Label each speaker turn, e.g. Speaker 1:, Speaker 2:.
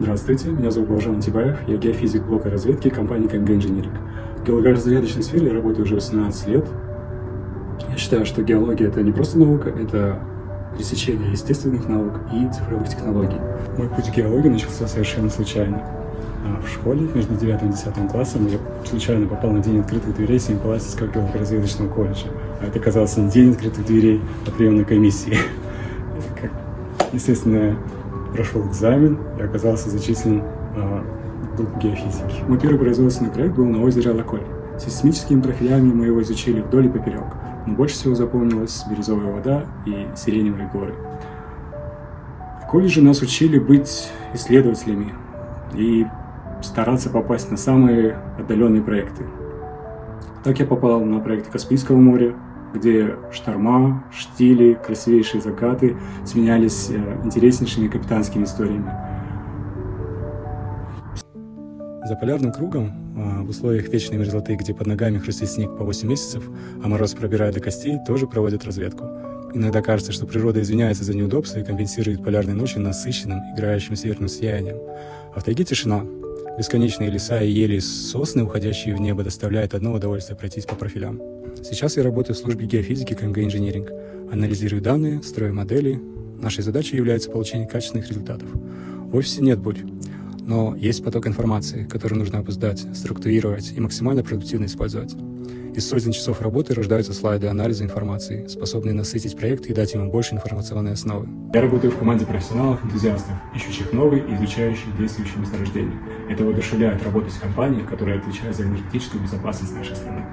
Speaker 1: Здравствуйте, меня зовут Бауыржан Тибаев, я геофизик блока разведки компании KMG Engineering. В геологоразведочной сфере я работаю уже 18 лет. Я считаю, что геология — это не просто наука, это пересечение естественных наук и цифровых технологий. Мой путь в геологии начался совершенно случайно. В школе между 9 и 10 классом я случайно попал на день открытых дверей Семипалатинского геологоразведочного колледжа. А это оказался не день открытых дверей, а приемной комиссии. Естественно, прошел экзамен и оказался зачислен в группу геофизики. Мой первый производственный проект был на озере Алаколь. Сейсмическими профилями мы его изучили вдоль и поперек, но больше всего запомнилась бирюзовая вода и сиреневые горы. В колледже нас учили быть исследователями и стараться попасть на самые отдаленные проекты. Так я попал на проект Каспийского моря, где шторма, штили, красивейшие закаты сменялись интереснейшими капитанскими историями. За полярным кругом, в условиях вечной мерзлоты, где под ногами хрустит снег по 8 месяцев, а мороз пробирает до костей, тоже проводят разведку. Иногда кажется, что природа извиняется за неудобства и компенсирует полярные ночи насыщенным, играющим северным сиянием. А в тайге тишина. Бесконечные леса и ели сосны, уходящие в небо, доставляют одно удовольствие пройтись по профилям. Сейчас я работаю в службе геофизики KMG Engineering. Анализирую данные, строю модели. Нашей задачей является получение качественных результатов. В офисе нет бурь, но есть поток информации, который нужно обуздать, структурировать и максимально продуктивно использовать. Из сотен часов работы рождаются слайды анализа информации, способные насытить проект и дать ему больше информационной основы. Я работаю в команде профессионалов-энтузиастов, ищущих новые и изучающих действующие месторождения. Это воодушевляет работать в компании, которая отвечает за энергетическую безопасность нашей страны.